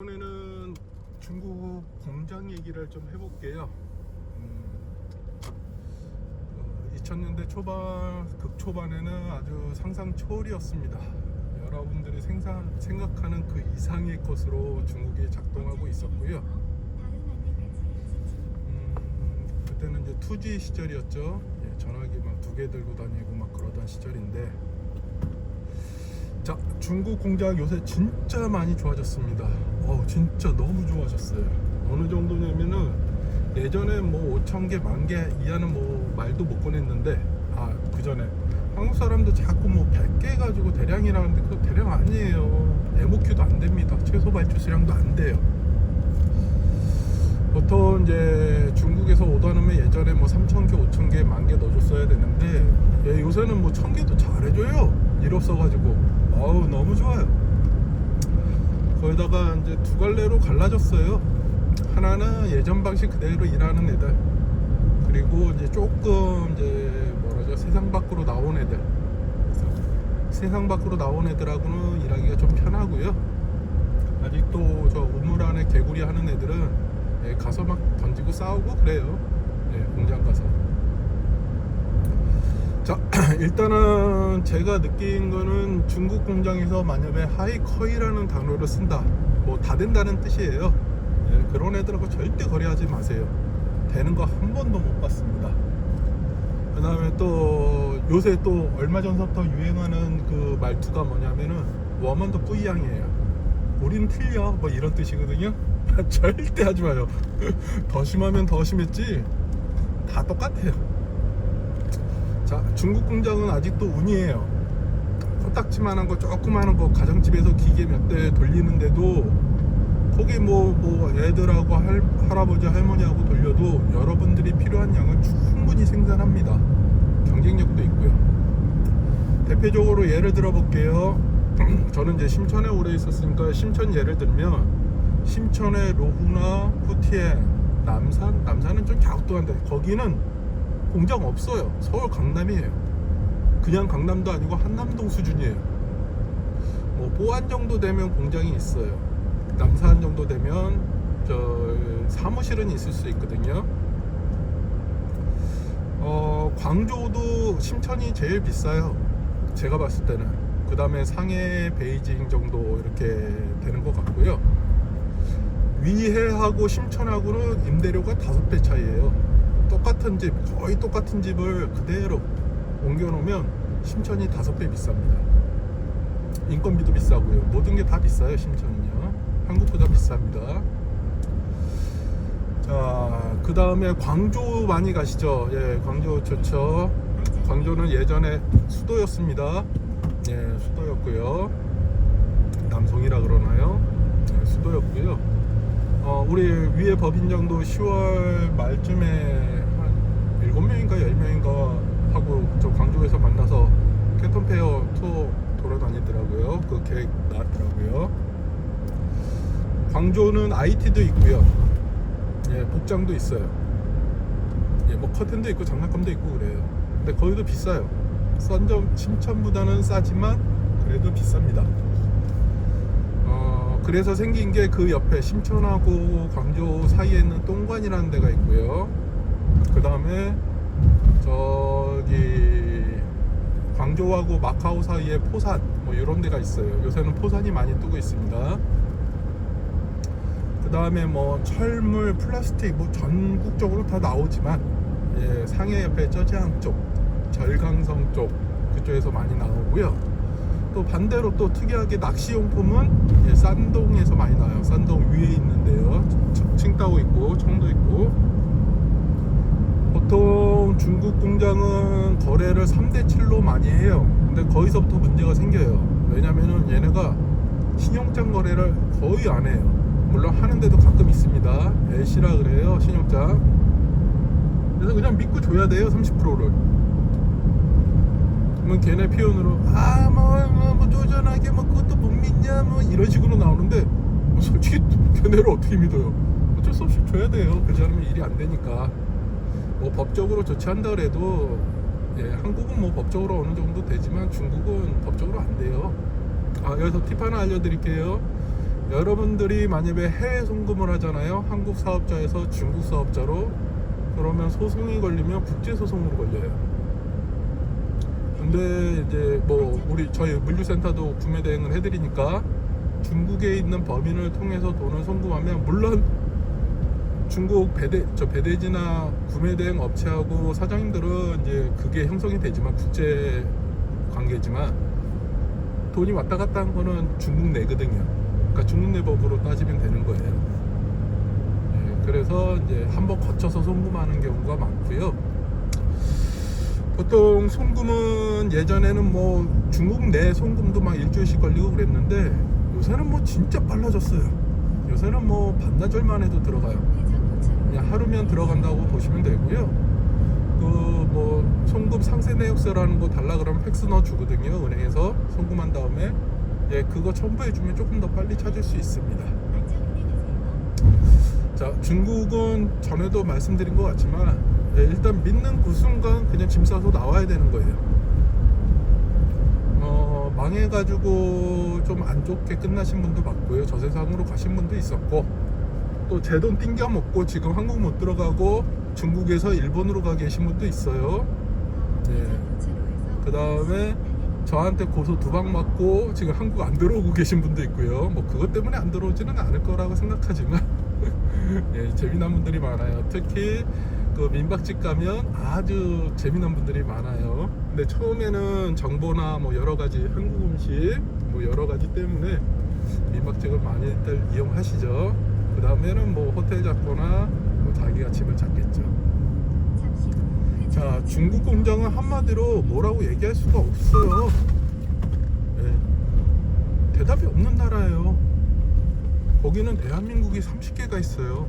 이번에는 중국 공장 얘기를 좀 해볼게요. 2000년대 초반, 극초반에는 아주 상상 초월이었습니다. 여러분들이 생각하는 그 이상의 것으로 중국이 작동하고 있었고요. 그때는 이제 2G 시절이었죠. 전화기 막 2개 들고 다니고 막 그러던 시절인데, 자, 중국 공장 요새 진짜 많이 좋아졌습니다. 진짜 너무 좋아졌어요. 어느 정도냐면은 예전에 뭐 5,000개, 10,000개 이하는 뭐 말도 못 꺼냈는데, 그 전에 한국 사람도 자꾸 뭐 100개 가지고 대량이라는데 그거 대량 아니에요. MOQ도 안 됩니다. 최소 발주 수량도 안 돼요. 보통 이제 중국에서 오더하면 예전에 뭐 3,000개, 5,000개, 10,000개 넣어줬어야 되는데, 요새는 뭐 1,000개도 잘해줘요. 일 없어가지고. 너무 좋아요. 거기다가 이제 두 갈래로 갈라졌어요. 하나는 예전 방식 그대로 일하는 애들, 그리고 이제 조금 이제 뭐라죠, 세상 밖으로 나온 애들. 세상 밖으로 나온 애들하고는 일하기가 좀 편하고요. 아직도 저 우물 안에 개구리 하는 애들은 가서 막 던지고 싸우고 그래요. 공장 가서. 자, 일단은 제가 느낀 거는 중국 공장에서 만약에 하이커이라는 단어를 쓴다, 뭐 다 된다는 뜻이에요. 그런 애들하고 절대 거래하지 마세요. 되는 거 한 번도 못 봤습니다. 그 다음에 또 요새 또 얼마 전부터 유행하는 그 말투가 뭐냐면은 워먼도 뿌이양이에요. 우린 틀려, 뭐 이런 뜻이거든요. 절대 하지 마요. 더 심하면 더 심했지 다 똑같아요. 자, 중국 공장은 아직도 운이에요. 코딱지만한 거, 조그만한 거 가정집에서 기계 몇 대 돌리는데도 거기 뭐 애들하고 할아버지 할머니하고 돌려도 여러분들이 필요한 양을 충분히 생산합니다. 경쟁력도 있고요. 대표적으로 예를 들어 볼게요. 저는 이제 심천에 오래 있었으니까 심천 예를 들면, 심천의 로후나 후티엔, 남산은 좀 갸우뚱한데 거기는 공장 없어요. 서울 강남이에요. 그냥 강남도 아니고 한남동 수준이에요. 뭐 보안 정도 되면 공장이 있어요. 남산 정도 되면 저 사무실은 있을 수 있거든요. 광저우도 심천이 제일 비싸요. 제가 봤을 때는. 그 다음에 상해, 베이징 정도 이렇게 되는 것 같고요. 위해하고 심천하고는 임대료가 5배 차이에요. 똑같은 집, 거의 똑같은 집을 그대로 옮겨놓으면 심천이 5배 비쌉니다. 인건비도 비싸고요. 모든 게 다 비싸요. 심천은요. 한국보다 비쌉니다. 자, 그 다음에 광저우 많이 가시죠. 광저우 좋죠. 광저우는 예전에 수도였습니다. 수도였고요. 남송이라 그러나요? 수도였고요. 우리 위에 법인장도 10월 말쯤에 한 7명인가 10명인가 하고 저 광주에서 만나서 캔톤페어 투어 돌아다니더라고요. 그 계획 나왔더라고요. 광주는 IT도 있고요. 복장도 있어요. 뭐 커튼도 있고 장난감도 있고 그래요. 근데 거기도 비싸요. 심천보다는 싸지만 그래도 비쌉니다. 그래서 생긴 게 그 옆에 심천하고 광저우 사이에 있는 똥관이라는 데가 있고요. 그 다음에 저기 광저우하고 마카오 사이에 포산, 뭐 이런 데가 있어요. 요새는 포산이 많이 뜨고 있습니다. 그 다음에 뭐 철물, 플라스틱 뭐 전국적으로 다 나오지만, 상해 옆에 쩌지항 쪽, 절강성 쪽 그쪽에서 많이 나오고요. 또 반대로 또 특이하게 낚시용품은 산동에서 많이 나와요. 산동 위에 있는데요. 칭따오 있고 청도 있고. 보통 중국 공장은 거래를 3대7로 많이 해요. 근데 거기서부터 문제가 생겨요. 왜냐면은 얘네가 신용장 거래를 거의 안 해요. 물론 하는데도 가끔 있습니다. LC라 그래요, 신용장. 그래서 그냥 믿고 줘야 돼요, 30%를. 그러면 걔네 표현으로 뭐 쪼잔하게 뭐 그것도 못 믿냐 뭐 이런 식으로 나오는데, 솔직히 걔네를 어떻게 믿어요? 어쩔 수 없이 줘야 돼요. 그러지 않으면 일이 안 되니까. 뭐 법적으로 조치한다 그래도, 한국은 뭐 법적으로 어느 정도 되지만 중국은 법적으로 안 돼요. 여기서 팁 하나 알려드릴게요. 여러분들이 만약에 해외 송금을 하잖아요. 한국 사업자에서 중국 사업자로, 그러면 소송이 걸리면 국제 소송으로 걸려요. 근데 이제 뭐 저희 물류센터도 구매 대행을 해드리니까 중국에 있는 법인을 통해서 돈을 송금하면, 물론 중국 배대지나 구매 대행 업체하고 사장님들은 이제 그게 형성이 되지만, 국제 관계지만 돈이 왔다 갔다 한 거는 중국 내거든요. 그러니까 중국 내 법으로 따지면 되는 거예요. 예, 그래서 이제 한번 거쳐서 송금하는 경우가 많고요. 보통 송금은 예전에는 뭐 중국 내 송금도 막 일주일씩 걸리고 그랬는데, 요새는 뭐 진짜 빨라졌어요. 요새는 뭐 반나절 만에도 들어가요. 그냥 하루면 들어간다고 보시면 되고요. 그 뭐 송금 상세 내역서라는 거 달라 그러면 팩스 넣어 주거든요. 은행에서 송금한 다음에, 예, 그거 첨부해 주면 조금 더 빨리 찾을 수 있습니다. 자, 중국은 전에도 말씀드린 것 같지만, 예, 일단 믿는 그 순간 그냥 짐 싸서 나와야 되는 거예요. 망해가지고 좀 안 좋게 끝나신 분도 봤고요. 저세상으로 가신 분도 있었고, 또 제 돈 띵겨 먹고 지금 한국 못 들어가고 중국에서 일본으로 가 계신 분도 있어요. 예. 그 다음에 저한테 고소 2방 맞고 지금 한국 안 들어오고 계신 분도 있고요. 뭐 그것 때문에 안 들어오지는 않을 거라고 생각하지만 예, 재미난 분들이 많아요. 특히 그 민박집 가면 아주 재미난 분들이 많아요. 근데 처음에는 정보나 뭐 여러 가지 한국 음식 뭐 여러 가지 때문에 민박집을 많이들 이용하시죠. 그 다음에는 뭐 호텔 잡거나 뭐 자기가 집을 잡겠죠. 자, 중국 공장은 한마디로 뭐라고 얘기할 수가 없어요. 예, 대답이 없는 나라예요. 거기는 대한민국이 30개가 있어요.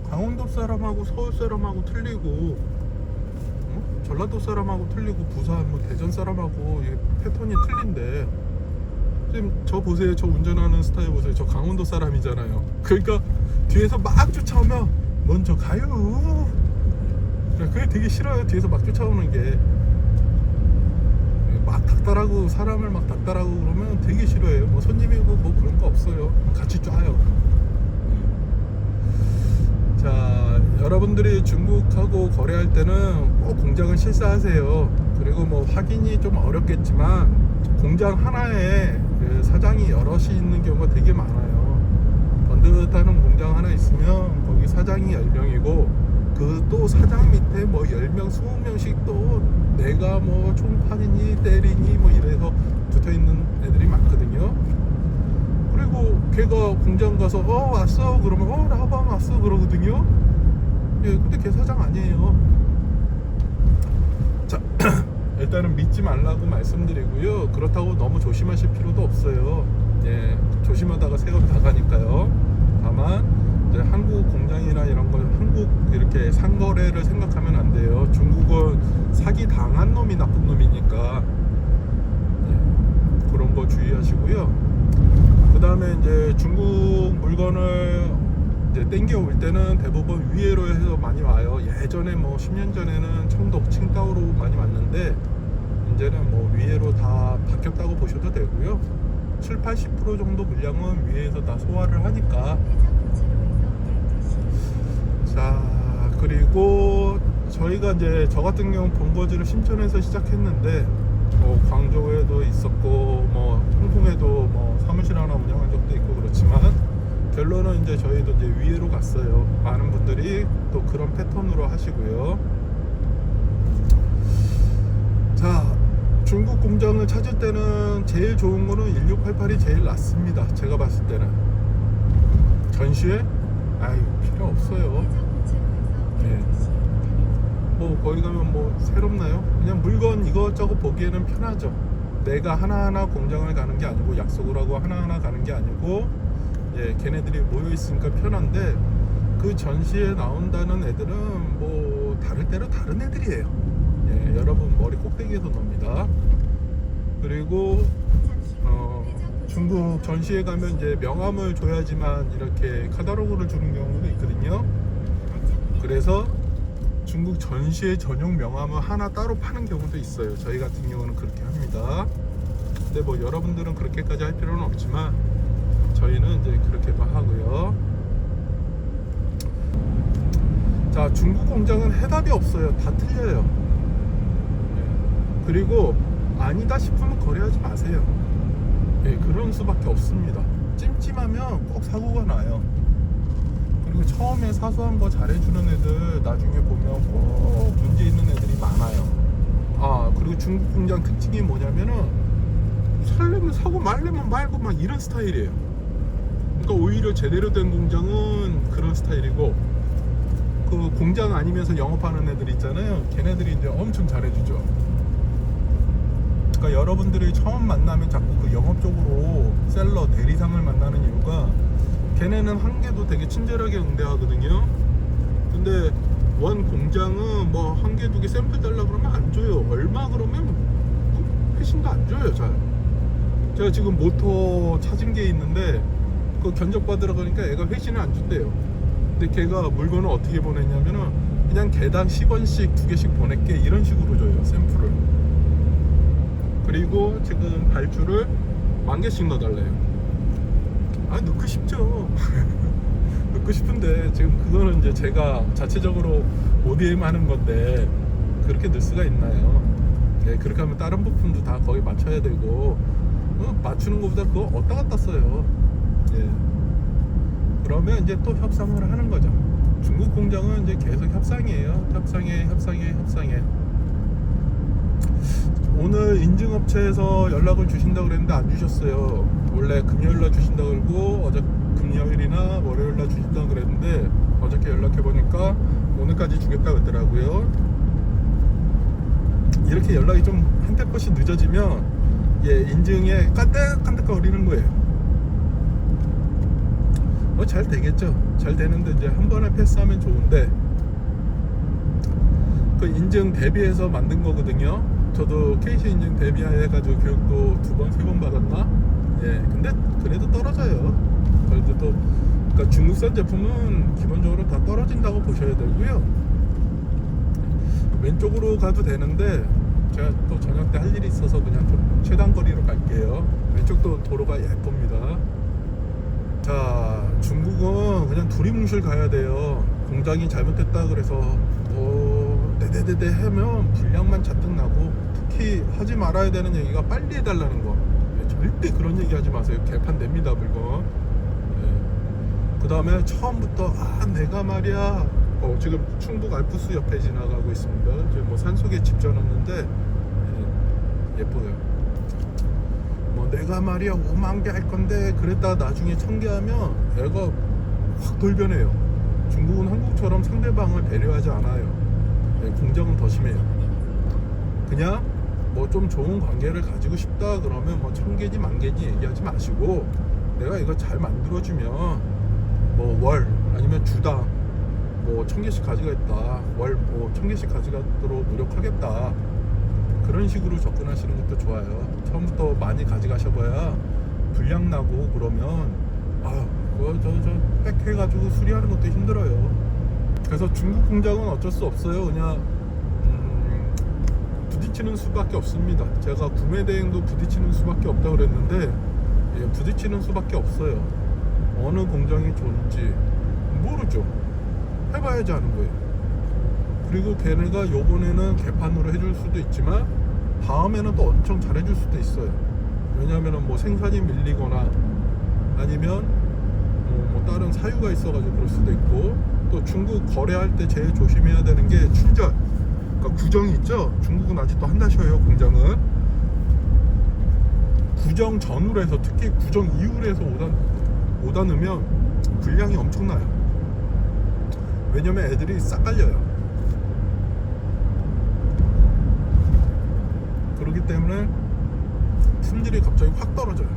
강원도 사람하고 서울 사람하고 틀리고, 전라도 사람하고 틀리고, 부산 뭐 대전 사람하고 패턴이 틀린데, 지금 저 보세요. 저 운전하는 스타일 보세요. 저 강원도 사람이잖아요. 그러니까 뒤에서 막 쫓아오면 먼저 가요. 그게 되게 싫어요. 뒤에서 막 쫓아오는 게. 막 닥달하고, 사람을 막 닥달하고 그러면 되게 싫어해요. 뭐 손님이고 뭐 그런 거 없어요. 같이 쫙요. 자, 여러분들이 중국하고 거래할 때는 꼭 공장을 실사하세요. 그리고 뭐 확인이 좀 어렵겠지만 공장 하나에 사장이 여럿이 있는 경우가 되게 많아요. 번듯하는 공장 하나 있으면 거기 사장이 10명이고 그 또 사장 밑에 뭐 10명, 20명씩 또 내가 뭐 총판이니 때리니 뭐 이래서 붙어있는 애들이 많거든요. 그리고 걔가 공장 가서 왔어 그러면 라방 왔어 그러거든요. 예, 근데 걔 사장 아니에요. 자, 일단은 믿지 말라고 말씀드리고요. 그렇다고 너무 조심하실 필요도 없어요. 예, 조심하다가 세금 다 가니까요. 다만 이제 한국 공장이나 이런 거 한국 이렇게 상거래를 생각하면 안 돼요. 중국은 사기 당한 놈이 나쁜 놈이니까 예, 그런 거 주의하시고요. 그 다음에 이제 중국 물건을 이제 땡겨 올 때는 대부분 위해로 해서 많이 와요. 예전에 뭐 10년 전에는 청독, 칭다오로 많이 왔는데 이제는 뭐 위해로 다 바뀌었다고 보셔도 되고요. 70-80% 정도 물량은 위해에서 다 소화를 하니까. 자, 그리고 저희가 이제 저 같은 경우 본거지를 신천에서 시작했는데 광저우에도 있었고 뭐 홍콩에도 뭐 사무실 하나 운영한 적도 있고 그렇지만 결론은 이제 저희도 이제 위에로 갔어요. 많은 분들이 또 그런 패턴으로 하시고요. 자, 중국 공장을 찾을 때는 제일 좋은 거는 1688이 제일 낫습니다. 제가 봤을 때는. 전시회? 아유, 필요 없어요. 네. 뭐 거기 가면 뭐 새롭나요? 그냥 물건 이것저것 보기에는 편하죠. 내가 하나하나 공장을 가는 게 아니고 약속을 하고 하나하나 가는 게 아니고 예, 걔네들이 모여 있으니까 편한데 그 전시에 나온다는 애들은 뭐 다를 대로 다른 애들이에요. 예, 여러분 머리 꼭대기에서 놉니다. 그리고 중국 전시에 가면 이제 명함을 줘야지만 이렇게 카탈로그를 주는 경우도 있거든요. 그래서 중국 전시회 전용 명함을 하나 따로 파는 경우도 있어요. 저희 같은 경우는 그렇게 합니다. 근데 뭐 여러분들은 그렇게까지 할 필요는 없지만 저희는 이제 그렇게도 하고요. 자, 중국 공장은 해답이 없어요. 다 틀려요. 그리고 아니다 싶으면 거래하지 마세요. 그런 수밖에 없습니다. 찜찜하면 꼭 사고가 나요. 그리고 처음에 사소한 거 잘해주는 애들 나중에 보면 꼭 문제 있는 애들이 많아요. 그리고 중국 공장 특징이 뭐냐면은 살려면 사고 말려면 말고 막 이런 스타일이에요. 그러니까 오히려 제대로 된 공장은 그런 스타일이고, 그 공장 아니면서 영업하는 애들 있잖아요. 걔네들이 이제 엄청 잘해주죠. 그러니까 여러분들이 처음 만나면 자꾸 그 영업적으로 셀러 대리상을 만나는 이유가, 걔네는 한 개도 되게 친절하게 응대하거든요. 근데 원 공장은 뭐 한 개, 두 개 샘플 달라 그러면 안 줘요. 얼마 그러면 회신도 안 줘요. 잘. 제가 지금 모터 찾은 게 있는데 그 견적 받으러 가니까 애가 회신을 안 준대요. 근데 걔가 물건을 어떻게 보냈냐면은 그냥 개당 10원씩 2개씩 보낼게 이런 식으로 줘요. 샘플을. 그리고 지금 발주를 10,000개씩 넣어달래요. 넣고 싶죠. 넣고 싶은데 지금 그거는 이제 제가 자체적으로 ODM 하는 건데 그렇게 넣을 수가 있나요? 그렇게 하면 다른 부품도 다 거의 맞춰야 되고, 맞추는 것보다 그거 어디다 갖다 써요. 그러면 이제 또 협상을 하는 거죠. 중국 공장은 이제 계속 협상이에요. 협상해. 오늘 인증업체에서 연락을 주신다고 그랬는데 안 주셨어요. 원래 금요일날 주신다고 그러고 어제 금요일이나 월요일날 주신다고 그랬는데 어저께 연락해보니까 오늘까지 주겠다고 했더라고요. 이렇게 연락이 좀 한때 것이 늦어지면 인증에 깐득깐득거리는 거예요. 잘 되겠죠. 잘 되는데 이제 한 번에 패스하면 좋은데, 그 인증 대비해서 만든 거거든요. 저도 KC 인증 대비해가지고 교육도 2번, 3번 받았나? 근데 그래도 떨어져요. 그래도 또, 그러니까 중국산 제품은 기본적으로 다 떨어진다고 보셔야 되고요. 왼쪽으로 가도 되는데 제가 또 저녁 때 할 일이 있어서 그냥 좀 최단거리로 갈게요. 왼쪽도 도로가 예쁩니다. 자, 중국은 그냥 두리뭉실 가야 돼요. 공장이 잘못됐다 그래서 네네네네 하면 불량만 잔뜩 나고, 특히 하지 말아야 되는 얘기가 빨리 해달라는 거. 절대 그런 얘기 하지 마세요. 개판 됩니다, 물건. 그 다음에 처음부터 내가 말이야, 지금 충북 알프스 옆에 지나가고 있습니다. 지금 뭐 산속에 집 져놨는데 예뻐요. 내가 말이야 5만 개 할 건데 그랬다가 나중에 1,000개 하면 애가 확 돌변해요. 중국은 한국처럼 상대방을 배려하지 않아요. 공정은 더 심해요. 그냥 뭐 좀 좋은 관계를 가지고 싶다 그러면 뭐 1,000개지 10,000개지 얘기하지 마시고, 내가 이거 잘 만들어주면 뭐 월 아니면 주당 뭐 1,000개씩 가져가겠다, 월 뭐 1,000개씩 가져가도록 노력하겠다, 그런 식으로 접근하시는 것도 좋아요. 처음부터 많이 가져가셔봐야 불량 나고 그러면 그거 저 빽해가지고 수리하는 것도 힘들어요. 그래서 중국 공장은 어쩔 수 없어요. 그냥 부딪히는 수밖에 없습니다. 제가 구매 대행도 부딪히는 수밖에 없다고 그랬는데 부딪히는 수밖에 없어요. 어느 공장이 좋은지 모르죠. 해봐야지 하는 거예요. 그리고 걔네가 요번에는 개판으로 해줄 수도 있지만 다음에는 또 엄청 잘해줄 수도 있어요. 왜냐면은 뭐 생산이 밀리거나 아니면 뭐 다른 사유가 있어가지고 그럴 수도 있고, 또 중국 거래할 때 제일 조심해야 되는 게 춘절, 그러니까 구정이 있죠. 중국은 아직도 한다 쉬어요. 공장은 구정 전후로 해서, 특히 구정 이후로 해서 오다 넣으면 분량이 엄청나요. 왜냐면 애들이 싹 깔려요. 그렇기 때문에 품질이 갑자기 확 떨어져요.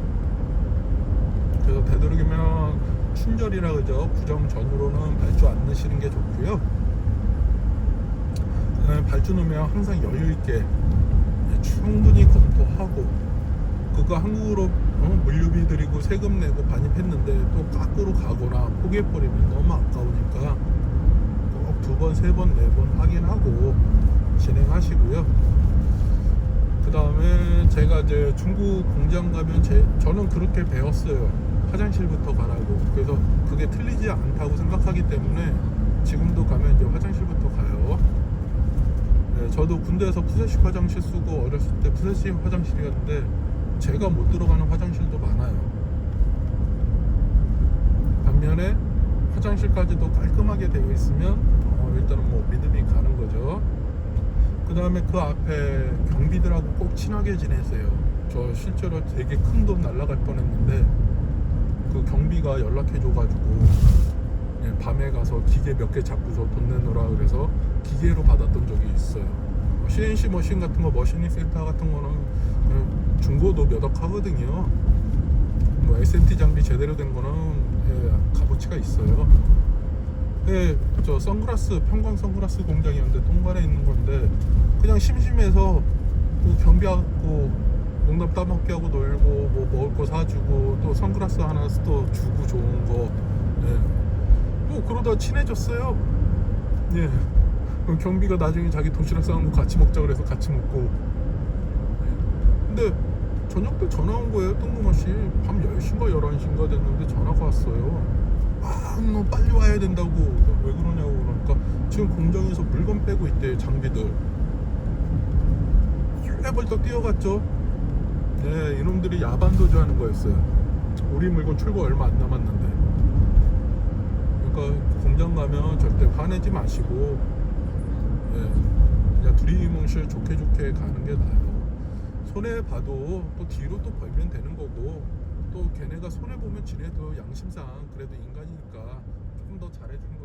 그래서 되도록이면 춘절이라 그러죠. 구정 전후로는 발주 안 넣으시는 게 좋고요. 발주 넣으면 항상 여유 있게 충분히 검토하고, 그거 한국으로 물류비 드리고 세금 내고 반입했는데 또 깎으로 가거나 포기해버리면 너무 아까우니까 꼭 2번, 3번, 4번 확인하고 진행하시고요. 그 다음에 제가 이제 중국 공장 가면 저는 그렇게 배웠어요. 화장실부터 가라고. 그래서 그게 틀리지 않다고 생각하기 때문에 지금도 가면 이제 화장실부터 가요. 네, 저도 군대에서 푸세식 화장실 쓰고 어렸을 때 푸세식 화장실이었는데 제가 못 들어가는 화장실도 많아요. 반면에 화장실까지도 깔끔하게 되어 있으면 일단은 뭐 믿음이 가는 거죠. 그 다음에 그 앞에 경비들하고 꼭 친하게 지내세요. 저 실제로 되게 큰 돈 날라갈 뻔했는데 그 경비가 연락해줘가지고 밤에 가서 기계 몇 개 잡고서 돈 내놓으라 그래서 기계로 받았던 적이 있어요. CNC 머신 같은 거, 머신링 센터 같은 거는 중고도 몇 억 하거든요. 뭐 SMT 장비 제대로 된 거는 값어치가 있어요. 저 선글라스, 평광 선글라스 공장이었는데 동관에 있는 건데 그냥 심심해서 그 경비하고 농담 따먹게 하고 놀고 뭐 먹을 거 사주고 또 선글라스 하나 또 주고 좋은 거 뭐 그러다 친해졌어요. 예. 그럼 경비가 나중에 자기 도시락 싸는 거 같이 먹자 그래서 같이 먹고. 근데 저녁 때 전화 온 거예요. 뜬금없이 밤 10시인가 11시인가 됐는데 전화가 왔어요. 너 빨리 와야 된다고. 왜 그러냐고. 그러니까 지금 공장에서 물건 빼고 있대요. 장비들. 헐레벌떡 뛰어갔죠. 네, 이놈들이 야반도주 하는 거였어요. 우리 물건 출고 얼마 안 남았는데. 그러니까 공장 가면 절대 화내지 마시고 그냥 두리뭉실 좋게 가는 게 나아요. 손해봐도 또 뒤로 또 벌면 되는 거고, 또 걔네가 손해보면 지네도 양심상 그래도 인간이니까 조금 더 잘해주는 거죠.